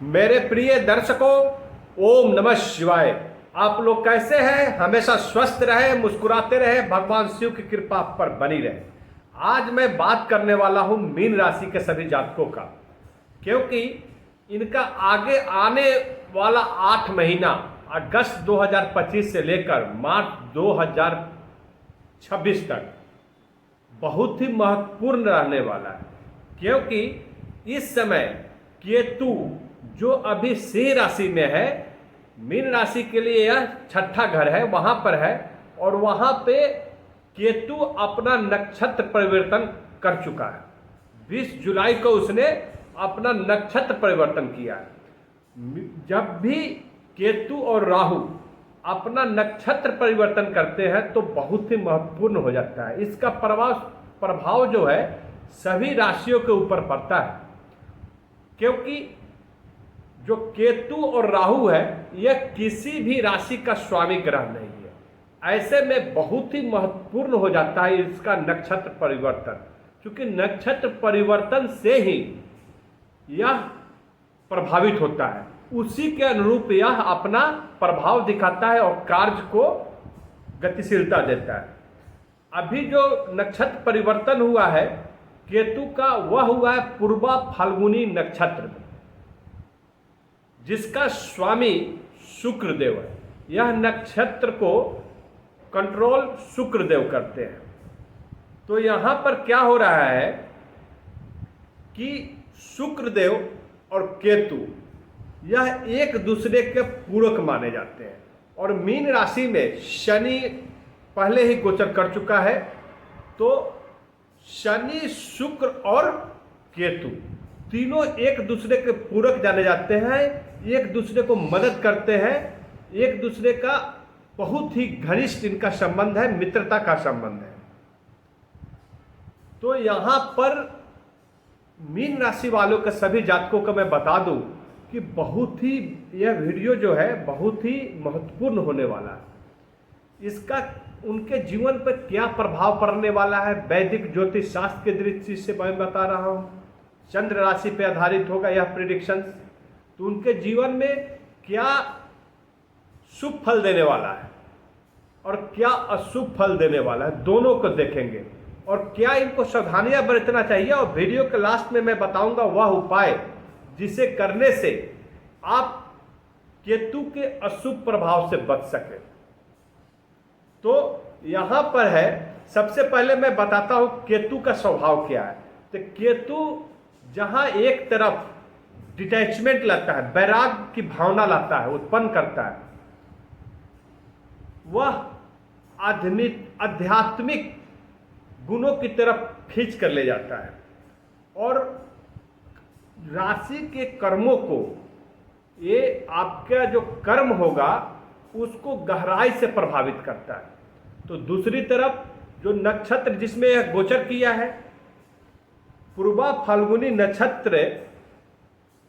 मेरे प्रिय दर्शकों, ओम नमः शिवाय। आप लोग कैसे हैं? हमेशा स्वस्थ रहे, मुस्कुराते रहे, भगवान शिव की कृपा आप पर बनी रहे। आज मैं बात करने वाला हूं मीन राशि के सभी जातकों का, क्योंकि इनका आगे आने वाला 8 महीना अगस्त 2025 से लेकर मार्च 2026 तक बहुत ही महत्वपूर्ण रहने वाला है। क्योंकि इस समय केतु जो अभी सिंह राशि में है, मीन राशि के लिए यह छठा घर है, वहां पर है, और वहां पे केतु अपना नक्षत्र परिवर्तन कर चुका है। 20 जुलाई को उसने अपना नक्षत्र परिवर्तन किया है। जब भी केतु और राहु अपना नक्षत्र परिवर्तन करते हैं तो बहुत ही महत्वपूर्ण हो जाता है। इसका प्रभाव जो है सभी राशियों के ऊपर पड़ता है, क्योंकि जो केतु और राहु है यह किसी भी राशि का स्वामी ग्रह नहीं है। ऐसे में बहुत ही महत्वपूर्ण हो जाता है इसका नक्षत्र परिवर्तन, क्योंकि नक्षत्र परिवर्तन से ही यह प्रभावित होता है, उसी के अनुरूप यह अपना प्रभाव दिखाता है और कार्य को गतिशीलता देता है। अभी जो नक्षत्र परिवर्तन हुआ है केतु का, वह हुआ है पूर्वा फाल्गुनी नक्षत्र में, जिसका स्वामी शुक्रदेव है। यह नक्षत्र को कंट्रोल शुक्रदेव करते हैं। तो यहां पर क्या हो रहा है कि शुक्रदेव और केतु यह एक दूसरे के पूरक माने जाते हैं, और मीन राशि में शनि पहले ही गोचर कर चुका है। तो शनि, शुक्र और केतु तीनों एक दूसरे के पूरक जाने जाते हैं, एक दूसरे को मदद करते हैं, एक दूसरे का बहुत ही घनिष्ठ इनका संबंध है, मित्रता का संबंध है। तो यहां पर मीन राशि वालों के सभी जातकों को मैं बता दूं कि बहुत ही यह वीडियो जो है बहुत ही महत्वपूर्ण होने वाला है। इसका उनके जीवन पर क्या प्रभाव पड़ने वाला है, वैदिक ज्योतिष शास्त्र की दृष्टि से मैं बता रहा हूं। चंद्र राशि पर आधारित होगा यह प्रिडिक्शंस। तो उनके जीवन में क्या शुभ फल देने वाला है और क्या अशुभ फल देने वाला है, दोनों को देखेंगे, और क्या इनको सावधानियां बरतना चाहिए। और वीडियो के लास्ट में मैं बताऊंगा वह उपाय जिसे करने से आप केतु के अशुभ प्रभाव से बच सके। तो यहां पर है, सबसे पहले मैं बताता हूं केतु का स्वभाव क्या है। तो केतु जहां एक तरफ डिटैचमेंट लाता है, वैराग्य की भावना लाता है, उत्पन्न करता है, वह आध्यात्मिक गुणों की तरफ खींच कर ले जाता है, और राशि के कर्मों को, ये आपका जो कर्म होगा उसको गहराई से प्रभावित करता है। तो दूसरी तरफ जो नक्षत्र जिसमें यह गोचर किया है, पूर्वा फाल्गुनी नक्षत्र,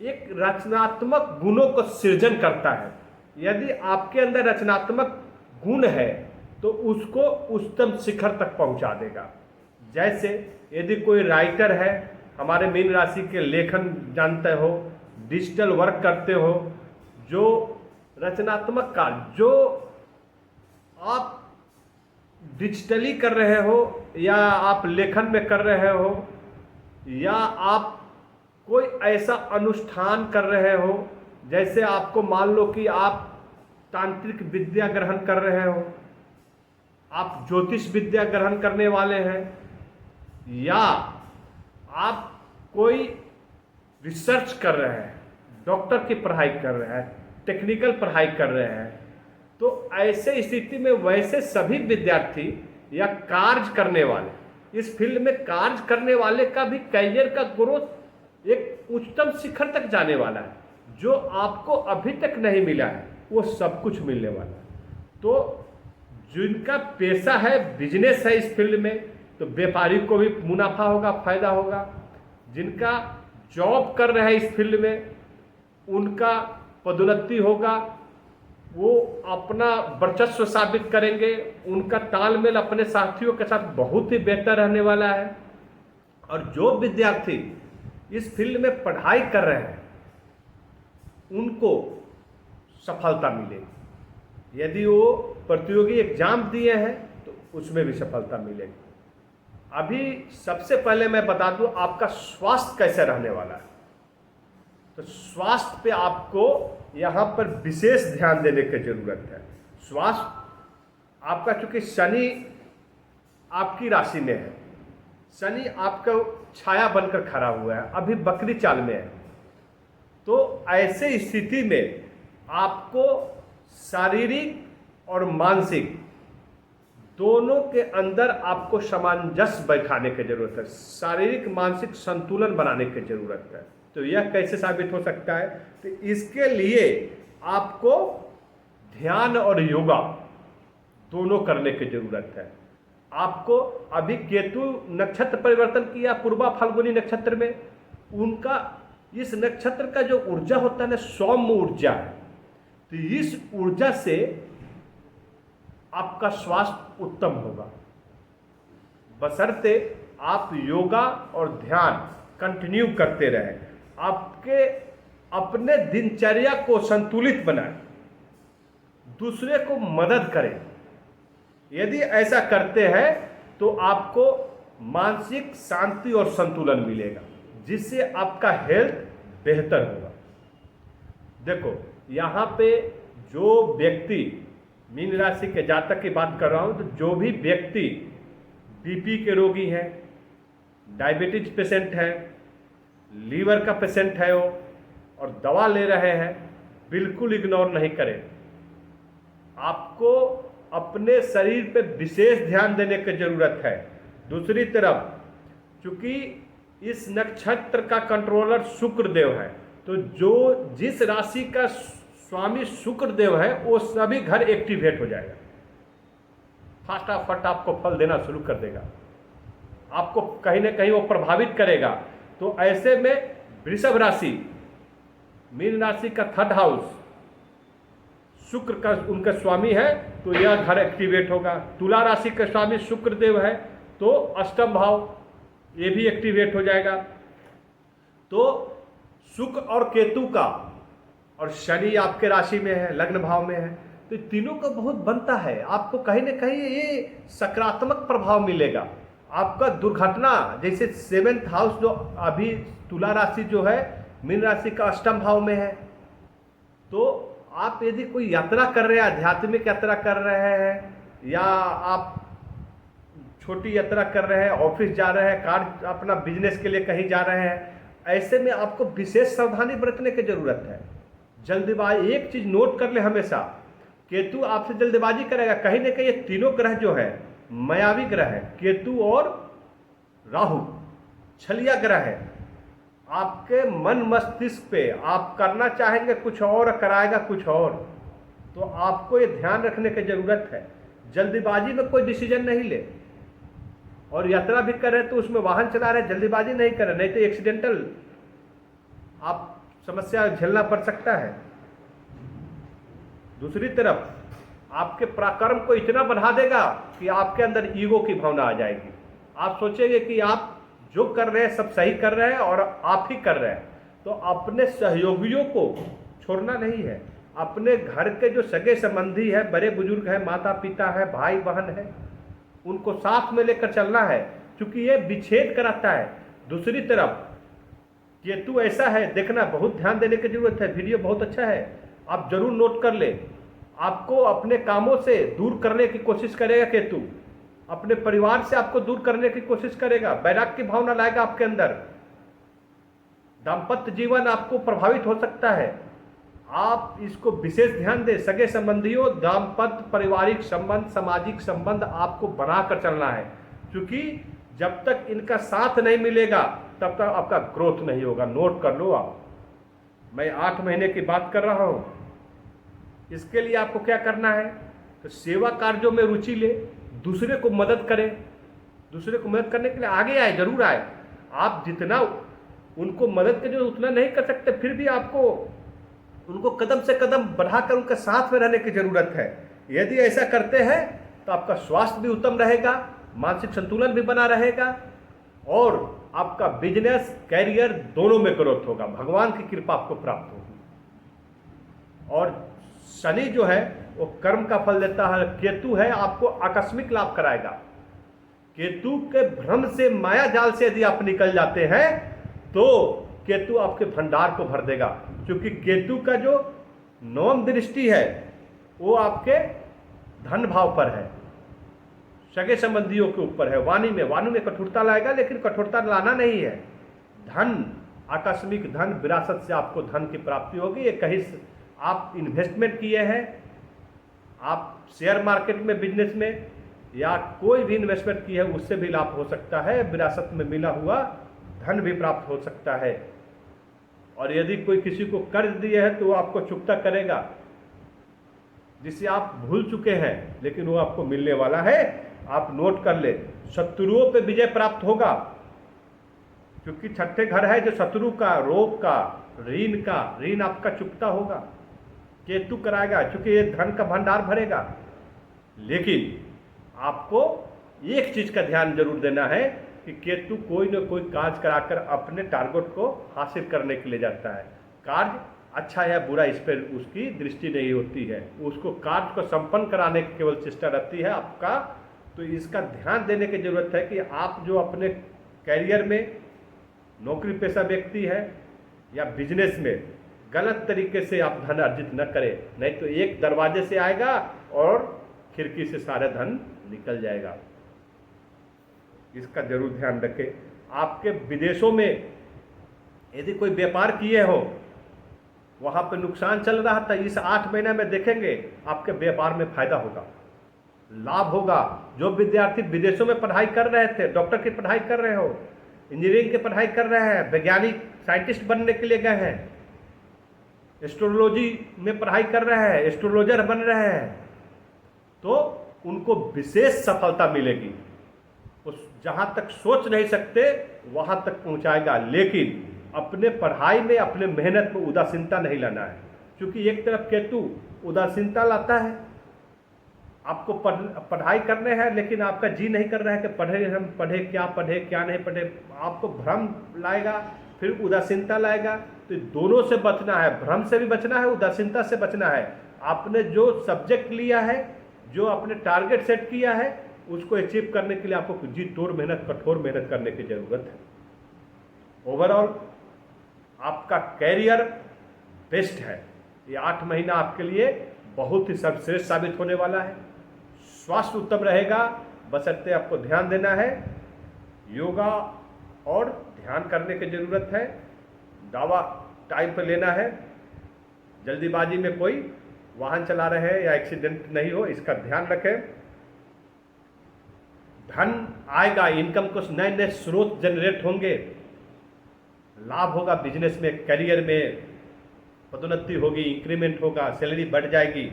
एक रचनात्मक गुणों को सृजन करता है। यदि आपके अंदर रचनात्मक गुण है तो उसको उच्चतम शिखर तक पहुंचा देगा। जैसे यदि कोई राइटर है, हमारे मीन राशि के लेखन जानते हो, डिजिटल वर्क करते हो, जो रचनात्मक कार्य जो आप डिजिटली कर रहे हो, या आप लेखन में कर रहे हो, या आप कोई ऐसा अनुष्ठान कर रहे हो, जैसे आपको मान लो कि आप तांत्रिक विद्या ग्रहण कर रहे हो, आप ज्योतिष विद्या ग्रहण करने वाले हैं, या आप कोई रिसर्च कर रहे हैं, डॉक्टर की पढ़ाई कर रहे हैं, टेक्निकल पढ़ाई कर रहे हैं, तो ऐसे स्थिति में वैसे सभी विद्यार्थी या कार्य करने वाले, इस फील्ड में कार्य करने वाले का भी करियर का ग्रोथ एक उच्चतम शिखर तक जाने वाला है। जो आपको अभी तक नहीं मिला है वो सब कुछ मिलने वाला है। तो जिनका पेशा है, बिजनेस है इस फील्ड में, तो व्यापारी को भी मुनाफा होगा, फायदा होगा। जिनका जॉब कर रहे हैं इस फील्ड में, उनका पदोन्नति होगा, वो अपना वर्चस्व साबित करेंगे, उनका तालमेल अपने साथियों के साथ बहुत ही बेहतर रहने वाला है। और जो विद्यार्थी इस फील्ड में पढ़ाई कर रहे हैं उनको सफलता मिलेगी। यदि वो प्रतियोगी एग्जाम दिए हैं तो उसमें भी सफलता मिलेगी। अभी सबसे पहले मैं बता दूं आपका स्वास्थ्य कैसे रहने वाला है। तो स्वास्थ्य पे आपको यहाँ पर विशेष ध्यान देने की जरूरत है। स्वास्थ्य आपका, चूंकि शनि आपकी राशि में है, शनि आपका छाया बनकर खड़ा हुआ है, अभी बकरी चाल में है, तो ऐसे स्थिति में आपको शारीरिक और मानसिक दोनों के अंदर आपको सामंजस्य बैठाने की जरूरत है, शारीरिक मानसिक संतुलन बनाने की जरूरत है। तो यह कैसे साबित हो सकता है? तो इसके लिए आपको ध्यान और योगा दोनों करने की जरूरत है। आपको अभी केतु नक्षत्र परिवर्तन किया पूर्वा फाल्गुनी नक्षत्र में, उनका इस नक्षत्र का जो ऊर्जा होता है ना, सौम्य ऊर्जा है। तो इस ऊर्जा से आपका स्वास्थ्य उत्तम होगा, बशर्ते आप योगा और ध्यान कंटिन्यू करते रहें, आपके अपने दिनचर्या को संतुलित बनाएं, दूसरे को मदद करें। यदि ऐसा करते हैं तो आपको मानसिक शांति और संतुलन मिलेगा, जिससे आपका हेल्थ बेहतर होगा। देखो यहाँ पे जो व्यक्ति, मीन राशि के जातक की बात कर रहा हूँ, तो जो भी व्यक्ति बीपी के रोगी हैं, डायबिटीज पेशेंट है, लीवर का पेशेंट है वो, और दवा ले रहे हैं, बिल्कुल इग्नोर नहीं करें। आपको अपने शरीर पे विशेष ध्यान देने की जरूरत है। दूसरी तरफ चूंकि इस नक्षत्र का कंट्रोलर शुक्रदेव है, तो जो जिस राशि का स्वामी शुक्रदेव है वो सभी घर एक्टिवेट हो जाएगा, फटाफट आपको फल देना शुरू कर देगा, आपको कहीं ना कहीं वो प्रभावित करेगा। तो ऐसे में वृषभ राशि, मीन राशि का थर्ड हाउस शुक्र का उनका स्वामी है, तो यह घर एक्टिवेट होगा। तुला राशि का स्वामी शुक्रदेव है, तो अष्टम भाव ये भी एक्टिवेट हो जाएगा। तो शुक्र और केतु का, और शनि आपके राशि में है, लग्न भाव में है, तो तीनों का बहुत बनता है। आपको कहीं ना कहीं ये सकारात्मक प्रभाव मिलेगा। आपका दुर्घटना, जैसे सेवेंथ हाउस जो अभी तुला राशि जो है मीन राशि का अष्टम भाव में है, तो आप यदि कोई यात्रा कर रहे हैं, आध्यात्मिक यात्रा कर रहे हैं, या आप छोटी यात्रा कर रहे हैं, ऑफिस जा रहे हैं, कार अपना बिजनेस के लिए कहीं जा रहे हैं, ऐसे में आपको विशेष सावधानी बरतने की जरूरत है। जल्दबाजी, एक चीज नोट कर ले हमेशा, केतु आपसे जल्दबाजी करेगा। कहीं ना कहीं ये तीनों ग्रह जो है मायावी ग्रह है, केतु और राहु छलिया ग्रह है। आपके मन मस्तिष्क पे आप करना चाहेंगे कुछ और, कराएगा कुछ और। तो आपको ये ध्यान रखने की जरूरत है, जल्दबाजी में कोई डिसीजन नहीं ले। और यात्रा भी कर रहे तो उसमें वाहन चला रहे, जल्दबाजी नहीं करें, नहीं तो एक्सीडेंटल आप समस्या झेलना पड़ सकता है। दूसरी तरफ आपके पराक्रम को इतना बढ़ा देगा कि आपके अंदर ईगो की भावना आ जाएगी। आप सोचेंगे कि आप जो कर रहे हैं सब सही कर रहे हैं और आप ही कर रहे हैं। तो अपने सहयोगियों को छोड़ना नहीं है, अपने घर के जो सगे संबंधी है, बड़े बुजुर्ग हैं, माता पिता है, भाई बहन है, उनको साथ में लेकर चलना है, क्योंकि ये विच्छेद कराता है। दूसरी तरफ केतु ऐसा है, देखना बहुत ध्यान देने की जरूरत है। वीडियो बहुत अच्छा है, आप जरूर नोट कर ले। आपको अपने कामों से दूर करने की कोशिश करेगा केतु, अपने परिवार से आपको दूर करने की कोशिश करेगा, वैराग्य की भावना लाएगा आपके अंदर। दाम्पत्य जीवन आपको प्रभावित हो सकता है, आप इसको विशेष ध्यान दें। सगे संबंधियों, दाम्पत्य, पारिवारिक संबंध, सामाजिक संबंध आपको बनाकर चलना है, क्योंकि जब तक इनका साथ नहीं मिलेगा तब तक आपका ग्रोथ नहीं होगा। नोट कर लो आप, मैं 8 महीने की बात कर रहा हूँ। इसके लिए आपको क्या करना है, तो सेवा कार्यों में रुचि ले, दूसरे को मदद करें। दूसरे को मदद करने के लिए आगे आए, जरूर आए। आप जितना उनको मदद करें उतना नहीं कर सकते, फिर भी आपको उनको कदम से कदम बढ़ाकर उनके साथ में रहने की जरूरत है। यदि ऐसा करते हैं तो आपका स्वास्थ्य भी उत्तम रहेगा, मानसिक संतुलन भी बना रहेगा, और आपका बिजनेस, कैरियर दोनों में ग्रोथ होगा। भगवान की कृपा आपको प्राप्त होगी। और शनि जो है वो कर्म का फल देता है। केतु है आपको आकस्मिक लाभ कराएगा। केतु के भ्रम से, माया जाल से यदि आप निकल जाते हैं तो केतु आपके भंडार को भर देगा, क्योंकि केतु का जो नवम दृष्टि है वो आपके धन भाव पर है, सगे संबंधियों के ऊपर है। वाणी में कठोरता लाएगा, लेकिन कठोरता लाना नहीं है। धन, आकस्मिक धन, विरासत से आपको धन की प्राप्ति होगी। ये कहीं आप इन्वेस्टमेंट किए हैं, आप शेयर मार्केट में, बिजनेस में, या कोई भी इन्वेस्टमेंट की है उससे भी लाभ हो सकता है। विरासत में मिला हुआ धन भी प्राप्त हो सकता है। और यदि कोई किसी को कर्ज दिए है तो वो आपको चुकता करेगा, जिसे आप भूल चुके हैं, लेकिन वो आपको मिलने वाला है। आप नोट कर ले। शत्रुओं पे विजय प्राप्त होगा, क्योंकि छठे घर है जो शत्रु का, रोग का, ऋण आपका चुकता होगा। केतु कराएगा, क्योंकि ये धन का भंडार भरेगा। लेकिन आपको एक चीज का ध्यान जरूर देना है कि केतु कोई न कोई कार्य कराकर अपने टारगेट को हासिल करने के लिए जाता है। कार्य अच्छा या बुरा इस पर उसकी दृष्टि नहीं होती है, उसको कार्य को संपन्न कराने की केवल चेष्टा रहती है आपका। तो इसका ध्यान देने की जरूरत है कि आप जो अपने कैरियर में, नौकरी पेशा व्यक्ति है या बिजनेस में, गलत तरीके से आप धन अर्जित न करें, नहीं तो एक दरवाजे से आएगा और खिड़की से सारे धन निकल जाएगा। इसका जरूर ध्यान रखें। आपके विदेशों में यदि कोई व्यापार किए हो, वहां पे नुकसान चल रहा था, इस 8 महीने में देखेंगे आपके व्यापार में फायदा होगा, लाभ होगा। जो विद्यार्थी विदेशों में पढ़ाई कर रहे थे, डॉक्टर की पढ़ाई कर रहे हो, इंजीनियरिंग की पढ़ाई कर रहे हैं, वैज्ञानिक साइंटिस्ट बनने के लिए गए हैं, एस्ट्रोलॉजी में पढ़ाई कर रहे हैं, एस्ट्रोलॉजर बन रहे हैं, तो उनको विशेष सफलता मिलेगी। उस जहां तक सोच नहीं सकते वहां तक पहुंचाएगा। लेकिन अपने पढ़ाई में, अपने मेहनत में उदासीनता नहीं लाना है, क्योंकि एक तरफ केतु उदासीनता लाता है। आपको पढ़ाई करने हैं, लेकिन आपका जी नहीं कर रहा है कि पढ़े क्या नहीं पढ़े। आपको भ्रम लाएगा, फिर उदासीनता लाएगा। तो दोनों से बचना है, भ्रम से भी बचना है, उदासीनता से बचना है। आपने जो सब्जेक्ट लिया है, जो अपने टारगेट सेट किया है, उसको अचीव करने के लिए आपको जी तोड़ मेहनत, कठोर मेहनत करने की जरूरत है। ओवरऑल आपका कैरियर बेस्ट है। ये 8 महीना आपके लिए बहुत ही सर्वश्रेष्ठ साबित होने वाला है। स्वास्थ्य उत्तम रहेगा, बशर्ते आपको ध्यान देना है, योगा और ध्यान करने की जरूरत है। दवा टाइम पर लेना है, जल्दीबाजी में कोई वाहन चला रहे हैं या एक्सीडेंट नहीं हो, इसका ध्यान रखें। धन आएगा, इनकम को नए नए स्रोत जनरेट होंगे, लाभ होगा बिजनेस में, करियर में, पदोन्नति होगी, इंक्रीमेंट होगा, सैलरी बढ़ जाएगी,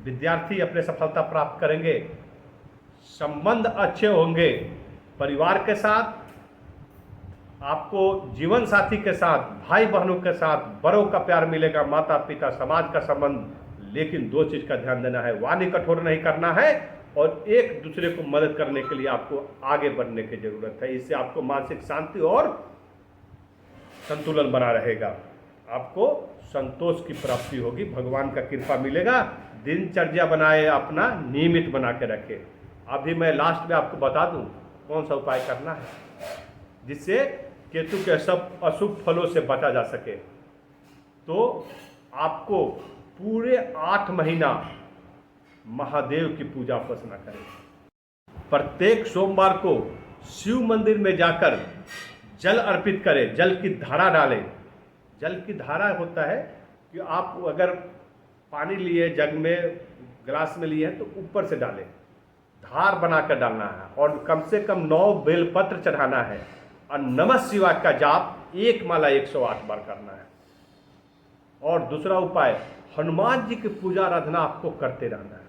विद्यार्थी अपने सफलता प्राप्त करेंगे, संबंध अच्छे होंगे परिवार के साथ, आपको जीवन साथी के साथ, भाई बहनों के साथ, बड़ों का प्यार मिलेगा, माता पिता, समाज का संबंध। लेकिन 2 चीज का ध्यान देना है, वाणी कठोर नहीं करना है और एक दूसरे को मदद करने के लिए आपको आगे बढ़ने की जरूरत है। इससे आपको मानसिक शांति और संतुलन बना रहेगा, आपको संतोष की प्राप्ति होगी, भगवान का कृपा मिलेगा। दिनचर्या बनाए, अपना नियमित बना के रखें। अभी मैं लास्ट में आपको बता दूं कौन सा उपाय करना है जिससे केतु के सब अशुभ फलों से बचा जा सके। तो आपको पूरे 8 महीना महादेव की पूजा उपासना करें। प्रत्येक सोमवार को शिव मंदिर में जाकर जल अर्पित करें, जल की धारा डालें। जल की धारा होता है कि आप अगर पानी लिए, जग में, गिलास में लिए हैं तो ऊपर से डालें, धार बनाकर डालना है और कम से कम 9 बेलपत्र चढ़ाना है और नमः शिवाय का जाप 1 माला 108 बार करना है। और दूसरा उपाय, हनुमान जी की पूजा आराधना आपको करते रहना है।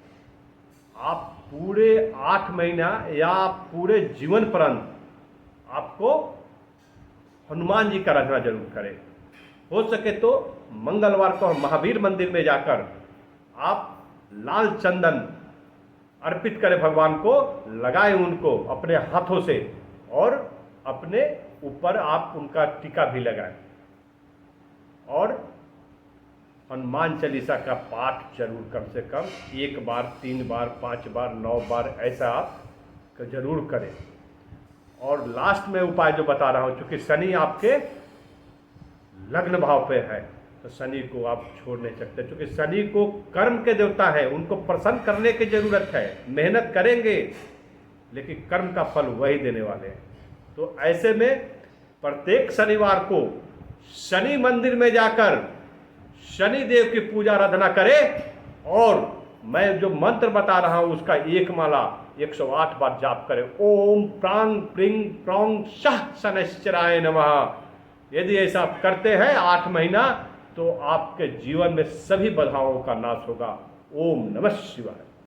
आप पूरे 8 महीना या पूरे जीवन पर्यंत आपको हनुमान जी का आराधना जरूर करें। हो सके तो मंगलवार को महावीर मंदिर में जाकर आप लाल चंदन अर्पित करें, भगवान को लगाएं, उनको अपने हाथों से, और अपने ऊपर आप उनका टीका भी लगाएं। और हनुमान चालीसा का पाठ जरूर कम से कम 1 बार, 3 बार, 5 बार, 9 बार ऐसा आप जरूर करें। और लास्ट में उपाय जो बता रहा हूँ, चूँकि शनि आपके लग्न भाव पे है तो शनि को आप छोड़ नहीं सकते, क्योंकि शनि को कर्म के देवता है, उनको प्रसन्न करने की जरूरत है। मेहनत करेंगे लेकिन कर्म का फल वही देने वाले हैं। तो ऐसे में प्रत्येक शनिवार को शनि मंदिर में जाकर शनि देव की पूजा आराधना करें और मैं जो मंत्र बता रहा हूं उसका 1 माला 108 बार जाप करें। ओम प्रांग प्रिंग प्रौंग शः शनैश्चराय नमः। यदि ऐसा आप करते हैं 8 महीना तो आपके जीवन में सभी बाधाओं का नाश होगा। ओम नमः शिवाय।